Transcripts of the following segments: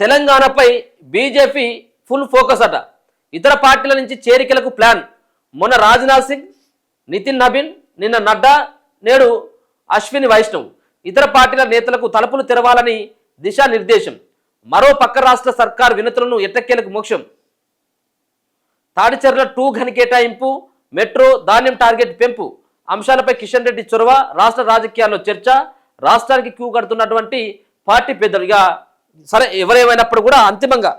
తెలంగాణపై BJP full focus అట. ఇతర పార్టీల నుంచి చేరికలకు ప్లాన్. మొన్న రాజ్నాథ్ సింగ్, నితిన్ నబీన్, నిన్న నడ్డా, నేడు అశ్విని వైష్ణవ్. ఇతర పార్టీల నేతలకు తలుపులు తెరవాలని దిశానిర్దేశం. మరో పక్క రాష్ట్ర సర్కార్ వినతులను ఎట్టకేలకు మోక్షం. తాడిచెర్ల 2 గని కేటాయింపు, మెట్రో, ధాన్యం టార్గెట్ పెంపు అంశాలపై కిషన్ రెడ్డి చొరవ. రాష్ట్ర రాజకీయాల్లో చర్చ. రాష్ట్రానికి క్యూ కడుతున్నటువంటి పార్టీ పెద్దలు. ఇక సరే ఎవరేమైనప్పుడు కూడా అంతిమంగా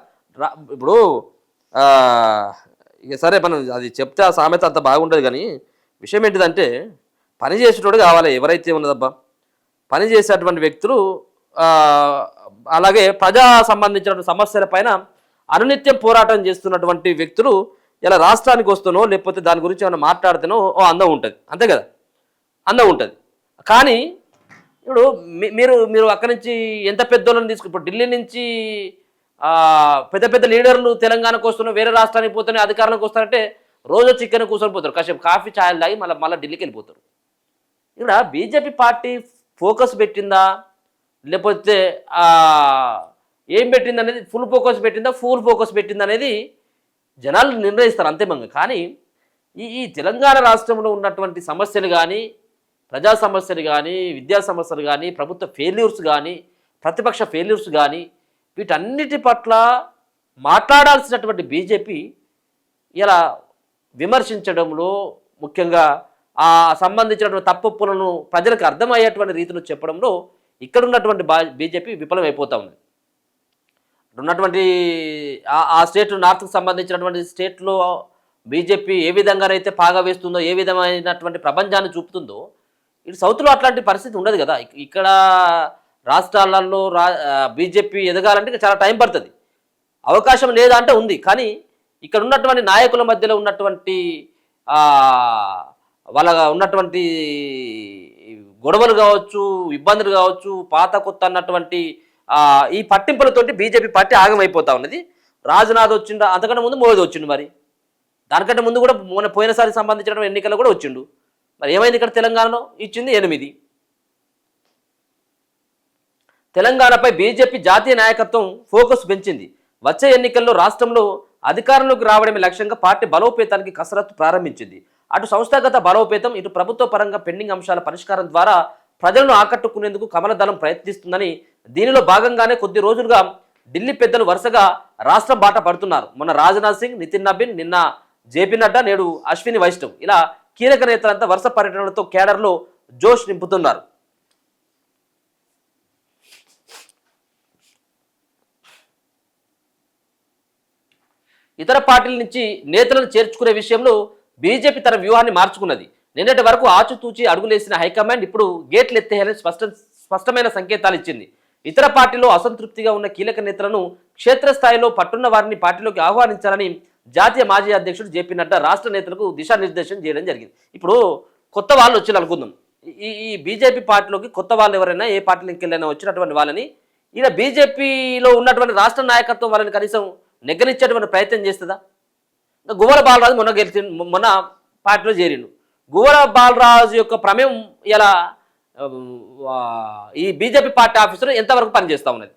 ఇప్పుడు ఇక సరే మనం అది చెప్తే ఆ సామెత అంత బాగుండదు. కానీ విషయం ఏంటిదంటే పని చేసేటోడు కావాలి. ఎవరైతే ఉన్నదబ్బా పని చేసేటువంటి వ్యక్తులు, అలాగే ప్రజా సంబంధించిన సమస్యల పైన అనునిత్యం పోరాటం చేస్తున్నటువంటి వ్యక్తులు ఇలా రాష్ట్రానికి వస్తానో లేకపోతే దాని గురించి ఏమైనా మాట్లాడితేనో అందం ఉంటుంది, అంతే కదా, అందం ఉంటుంది. కానీ ఇప్పుడు మీరు అక్కడి నుంచి ఎంత పెద్దోళ్ళని ఇప్పుడు ఢిల్లీ నుంచి పెద్ద పెద్ద లీడర్లు తెలంగాణకు వస్తున్నా, వేరే రాష్ట్రానికి పోతేనే అధికారంలోకి వస్తారంటే రోజు చికెన్ కూర్చొని పోతారు, కాసేపు కాఫీ ఛాయలు తాగి మళ్ళీ ఢిల్లీకి వెళ్ళిపోతారు. ఇక్కడ బీజేపీ పార్టీ ఫోకస్ పెట్టిందా లేకపోతే ఏం పెట్టింది అనేది, ఫుల్ ఫోకస్ పెట్టిందా ఫుల్ ఫోకస్ పెట్టిందా అనేది జనాలు నిర్ణయిస్తారు అంతిమంగా. కానీ ఈ తెలంగాణ రాష్ట్రంలో ఉన్నటువంటి సమస్యలు కానీ, ప్రజా సమస్యలు కానీ, విద్యా సమస్యలు కానీ, ప్రభుత్వ ఫెయిల్యూర్స్ కానీ, ప్రతిపక్ష ఫెయిల్యూర్స్ కానీ, వీటన్నిటి పట్ల మాట్లాడాల్సినటువంటి బీజేపీ ఇలా విమర్శించడంలో, ముఖ్యంగా ఆ సంబంధించినటువంటి తప్పులను ప్రజలకు అర్థమయ్యేటువంటి రీతిలో చెప్పడంలో ఇక్కడ ఉన్నటువంటి బీజేపీ విఫలమైపోతూ ఉంది. ఉన్నటువంటి ఆ స్టేట్, నార్త్కు సంబంధించినటువంటి స్టేట్లో బీజేపీ ఏ విధంగానైతే పాగా వేస్తుందో, ఏ విధమైనటువంటి ప్రపంచాన్ని చూపుతుందో, ఇటు సౌత్లో అట్లాంటి పరిస్థితి ఉండదు కదా. ఇక్కడ రాష్ట్రాలలో బీజేపీ ఎదగాలంటే చాలా టైం పడుతుంది. అవకాశం లేదా అంటే ఉంది. కానీ ఇక్కడ ఉన్నటువంటి నాయకుల మధ్యలో ఉన్నటువంటి వాళ్ళ ఉన్నటువంటి గొడవలు కావచ్చు, ఇబ్బందులు కావచ్చు, పాత కొత్త అన్నటువంటి ఈ పట్టింపులతోటి బీజేపీ పార్టీ ఆగమైపోతా ఉన్నది. రాజ్నాథ్ వచ్చిండు, అంతకంటే ముందు మోదీ వచ్చిండు, మరి దానికంటే ముందు కూడా పోయినసారి సంబంధించిన ఎన్నికల్లో కూడా వచ్చిండు. మరి ఏమైంది ఇక్కడ తెలంగాణలో? ఇచ్చింది 8. తెలంగాణపై బీజేపీ జాతీయ నాయకత్వం ఫోకస్ పెంచింది. వచ్చే ఎన్నికల్లో రాష్ట్రంలో అధికారంలోకి రావడమే లక్ష్యంగా పార్టీ బలోపేతానికి కసరత్తు ప్రారంభించింది. అటు సంస్థాగత బలోపేతం, ఇటు ప్రభుత్వ పరంగా పెండింగ్ అంశాల పరిష్కారం ద్వారా ప్రజలను ఆకట్టుకునేందుకు కమలదళం ప్రయత్నిస్తుందని, దీనిలో భాగంగానే కొద్ది రోజులుగా ఢిల్లీ పెద్దలు వరుసగా రాష్ట్రం బాట పడుతున్నారు. మొన్న రాజ్నాథ్ సింగ్, నితిన్ నబీన్, నిన్న జేపీ నడ్డా, నేడు అశ్విని వైష్ణవ్, ఇలా కీలక నేతలంతా వరుస పర్యటనలతో కేడర్లో జోష్ నింపుతున్నారు. ఇతర పార్టీల నుంచి నేతలను చేర్చుకునే విషయంలో బీజేపీ తన వ్యూహాన్ని మార్చుకున్నది. నిన్నటి వరకు ఆచితూచి అడుగులేసిన హైకమాండ్ ఇప్పుడు గేట్లు ఎత్తేయాలని స్పష్టమైన సంకేతాలు ఇచ్చింది. ఇతర పార్టీలో అసంతృప్తిగా ఉన్న కీలక నేతలను క్షేత్రస్థాయిలో పట్టున్న వారిని పార్టీలోకి ఆహ్వానించాలని జాతీయ మాజీ అధ్యక్షుడు జేపీ నడ్డా రాష్ట్ర నేతలకు దిశానిర్దేశం చేయడం జరిగింది. ఇప్పుడు కొత్త వాళ్ళు వచ్చి అనుకుందాం, ఈ బీజేపీ పార్టీలోకి కొత్త వాళ్ళు ఎవరైనా, ఏ పార్టీలోకి వెళ్ళైనా వచ్చినటువంటి వాళ్ళని ఈయన బీజేపీలో ఉన్నటువంటి రాష్ట్ర నాయకత్వం వాళ్ళని కనీసం నెగ్గనిచ్చేటువంటి ప్రయత్నం చేస్తుందా? గువ్వల బాలరాజు మొన్న పార్టీలో చేరిండు. గువ్వల బాలరాజు యొక్క ప్రమేయం ఇలా ఈ బీజేపీ పార్టీ ఆఫీసులో ఎంతవరకు పనిచేస్తూ ఉన్నది?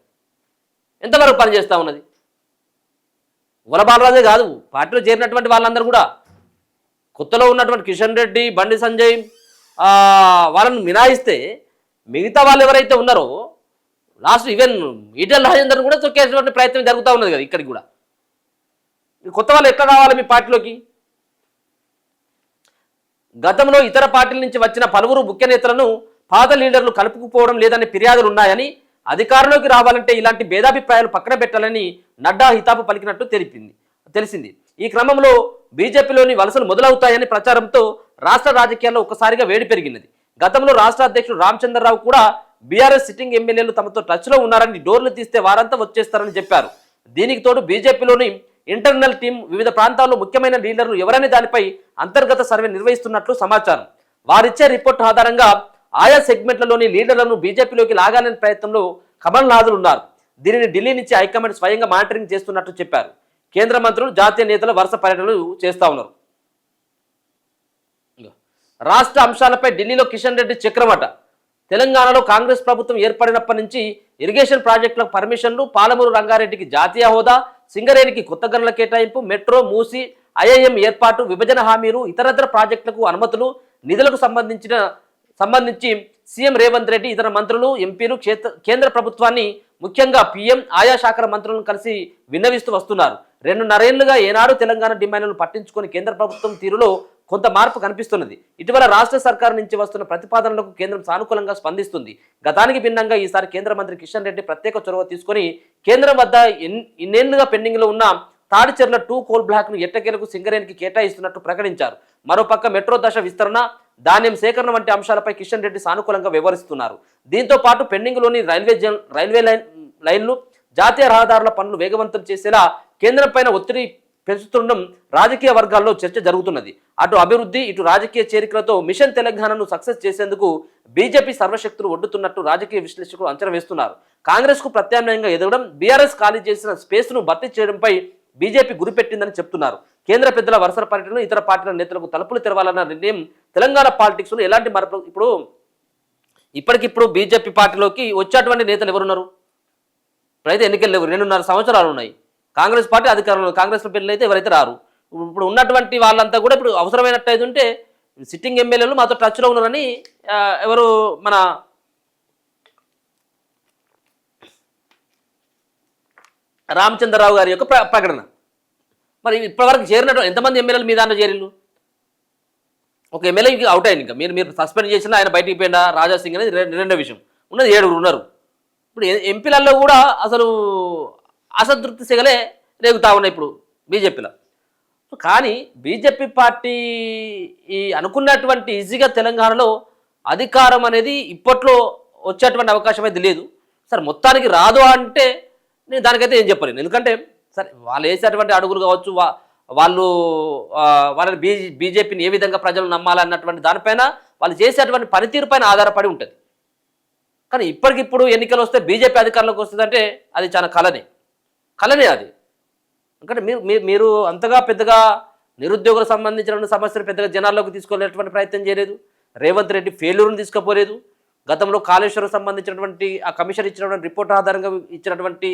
గువ్వల బాలరాజే కాదు, పార్టీలో చేరినటువంటి వాళ్ళందరూ కూడా, కొత్తలో ఉన్నటువంటి కిషన్ రెడ్డి, బండి సంజయ్ వాళ్ళను మినాయిస్తే మిగతా వాళ్ళు ఎవరైతే ఉన్నారో లాస్ట్ ఈవెన్ ఈటెల రాజేందర్ కూడా తొక్కేటువంటి ప్రయత్నం జరుగుతూ ఉన్నది కదా. ఇక్కడికి కూడా కొత్త వాళ్ళు ఎట్లా రావాలి మీ పార్టీలోకి? గతంలో ఇతర పార్టీల నుంచి వచ్చిన పలువురు ముఖ్య నేతలను పాత లీడర్లు కలుపుకుపోవడం లేదనే ఫిర్యాదులు ఉన్నాయని, అధికారంలోకి రావాలంటే ఇలాంటి భేదాభిప్రాయాలు పక్కన పెట్టాలని నడ్డా హితాపు పలికినట్టు తెలిసింది. ఈ క్రమంలో బీజేపీలోని వలసలు మొదలవుతాయని ప్రచారంతో రాష్ట్ర రాజకీయాల్లో ఒక్కసారిగా వేడి పెరిగినది. గతంలో రాష్ట్ర అధ్యక్షుడు రామచంద్రరావు కూడా బీఆర్ఎస్ సిట్టింగ్ ఎమ్మెల్యేలు తమతో టచ్లో ఉన్నారని, డోర్లు తీస్తే వారంతా వచ్చేస్తారని చెప్పారు. దీనికి తోడు బీజేపీలోని ఇంటర్నల్ టీం వివిధ ప్రాంతాల్లో ముఖ్యమైన లీడర్లు ఎవరనే దానిపై అంతర్గత సర్వే నిర్వహిస్తున్నట్లు సమాచారం. వారిచ్చే రిపోర్టు ఆధారంగా ఆయా సెగ్మెంట్లలోని లీడర్లను బీజేపీలోకి లాగాలనే ప్రయత్నంలో కమల్నాథులు ఉన్నారు. దీనిని ఢిల్లీ నుంచి హైకమాండ్ స్వయంగా మానిటరింగ్ చేస్తున్నట్లు చెప్పారు. కేంద్ర మంత్రులు, జాతీయ నేతలు వరుస పర్యటనలు చేస్తూ ఉన్నారు. రాష్ట్ర అంశాలపై ఢిల్లీలో కిషన్ రెడ్డి చక్రమట. తెలంగాణలో కాంగ్రెస్ ప్రభుత్వం ఏర్పడినప్పటి నుంచి ఇరిగేషన్ ప్రాజెక్టులకు పర్మిషన్లు, పాలమూరు రంగారెడ్డికి జాతీయ హోదా, సింగరేణికి కొత్త గనుల కేటాయింపు, మెట్రో, మూసి, ఐఐఎం ఏర్పాటు, విభజన హామీలు, ఇతరత్ర ప్రాజెక్టులకు అనుమతులు, నిధులకు సంబంధించి సీఎం రేవంత్ రెడ్డి ఇతర మంత్రులు, ఎంపీలు కేంద్ర ప్రభుత్వాన్ని ముఖ్యంగా పీఎం ఆయా శాఖల మంత్రులను కలిసి విన్నవిస్తూ వస్తున్నారు. 2.5 ఏళ్లుగా ఏనాడు తెలంగాణ డిమాండ్లను పట్టించుకొని కేంద్ర ప్రభుత్వం తీరులో కొంత మార్పు కనిపిస్తున్నది. ఇటీవల రాష్ట్ర సర్కారు నుంచి వస్తున్న ప్రతిపాదనలకు కేంద్రం సానుకూలంగా స్పందిస్తుంది. గతానికి భిన్నంగా ఈసారి కేంద్ర మంత్రి కిషన్ రెడ్డి ప్రత్యేక చొరవ తీసుకొని కేంద్రం వద్ద ఇన్నేళ్లుగా పెండింగ్లో ఉన్న తాడిచెర్ల 2 కోల్ బ్లాక్ను ఎట్టకేలకు సింగరేణికి కేటాయిస్తున్నట్టు ప్రకటించారు. మరోపక్క మెట్రో దశ విస్తరణ, ధాన్యం సేకరణ వంటి అంశాలపై కిషన్ రెడ్డి సానుకూలంగా వివరిస్తున్నారు. దీంతో పాటు పెండింగ్లోని రైల్వే లైన్లు, జాతీయ రహదారుల పనులు వేగవంతం చేసేలా కేంద్రం పైన ఒత్తిడి పెంచుతుండడం రాజకీయ వర్గాల్లో చర్చ జరుగుతున్నది. అటు అభివృద్ధి, ఇటు రాజకీయ చేరికలతో మిషన్ తెలంగాణను సక్సెస్ చేసేందుకు బీజేపీ సర్వశక్తులు ఒడ్డుతున్నట్టు రాజకీయ విశ్లేషకులు అంచనా వేస్తున్నారు. కాంగ్రెస్ కు ప్రత్యామ్నాయంగా ఎదగడం, బీఆర్ఎస్ ఖాళీ చేసిన స్పేస్ ను భర్తీ చేయడంపై బీజేపీ గురిపెట్టిందని చెప్తున్నారు. కేంద్ర పెద్దల వరుస పర్యటన ఇతర పార్టీల నేతలకు తలుపులు తెరవాలన్న నిర్ణయం తెలంగాణ పాలిటిక్స్ లో ఎలాంటి మార్పు ఇప్పటికిప్పుడు బీజేపీ పార్టీలోకి వచ్చేటువంటి నేతలు ఎవరున్నారు? ఇప్పుడైతే ఎన్నికలు లేవు, 2.5 సంవత్సరాలు ఉన్నాయి. కాంగ్రెస్ పార్టీ అధికారంలో, కాంగ్రెస్ పెళ్ళి అయితే ఎవరైతే రారు. ఇప్పుడు ఉన్నటువంటి వాళ్ళంతా కూడా ఇప్పుడు అవసరమైనట్టు అయితే ఉంటే సిట్టింగ్ ఎమ్మెల్యేలు మాతో టచ్లో ఉన్నారని ఎవరు మన రామచంద్రరావు గారి యొక్క ప్రకటన. మరి ఇప్పటివరకు చేరినట్టు ఎంతమంది ఎమ్మెల్యేలు మీ దాంట్లో చేరిళ్ళు? ఒక ఎమ్మెల్యేకి అవుట్ అయింది. ఇంకా మీరు సస్పెండ్ చేసినా ఆయన బయటికి పోయిందా రాజా సింగ్ అనేది రెండో విషయం. ఉన్నది 7 ఉన్నారు. ఇప్పుడు ఎంపీలలో కూడా అసలు అసంతృప్తి సిగలే రేగుతా ఉన్నాయి ఇప్పుడు బీజేపీలో. కానీ బీజేపీ పార్టీ ఈ అనుకున్నటువంటి ఈజీగా తెలంగాణలో అధికారం అనేది ఇప్పట్లో వచ్చేటువంటి అవకాశం అయితే లేదు. సరే మొత్తానికి రాదు అంటే నేను దానికైతే ఏం చెప్పలేను. ఎందుకంటే సరే వాళ్ళు వేసేటువంటి అడుగులు కావచ్చు, వాళ్ళని బీజేపీని ఏ విధంగా ప్రజలు నమ్మాలన్నటువంటి దానిపైన వాళ్ళు చేసేటువంటి పనితీరు పైన ఆధారపడి ఉంటుంది. కానీ ఇప్పటికిప్పుడు ఎన్నికలు వస్తే బీజేపీ అధికారంలోకి వస్తుందంటే అది చాలా కలనే అది. ఎందుకంటే మీరు అంతగా పెద్దగా నిరుద్యోగులకు సంబంధించిన సమస్యలు పెద్దగా జనాల్లోకి తీసుకెళ్లేటువంటి ప్రయత్నం చేయలేదు. రేవంత్ రెడ్డి ఫెయిల్యూర్ని తీసుకుపోలేదు. గతంలో కాళేశ్వరం సంబంధించినటువంటి ఆ కమిషన్ ఇచ్చినటువంటి రిపోర్ట్ ఆధారంగా ఇచ్చినటువంటి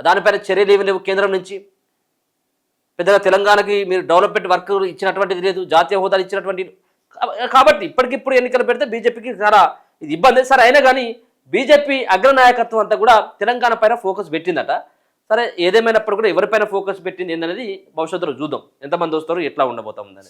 దానిపైన చర్యలు ఏమి లేవు. కేంద్రం నుంచి పెద్దగా తెలంగాణకి మీరు డెవలప్మెంట్ వర్క్ ఇచ్చినటువంటిది లేదు, జాతీయ హోదాలు ఇచ్చినటువంటి. కాబట్టి ఇప్పటికిప్పుడు ఎన్నికలు పెడితే బీజేపీకి చాలా ఇది ఇబ్బంది. సరే అయినా కానీ బీజేపీ అగ్రనాయకత్వం అంతా కూడా తెలంగాణ పైన ఫోకస్ పెట్టిందట. సరే ఏదేమైనప్పుడు కూడా ఎవరిపైన ఫోకస్ పెట్టింది ఏంటనేది భవిష్యత్తులో చూద్దాం. ఎంతమంది వస్తారో ఎట్లా ఉండబోతా ఉందని.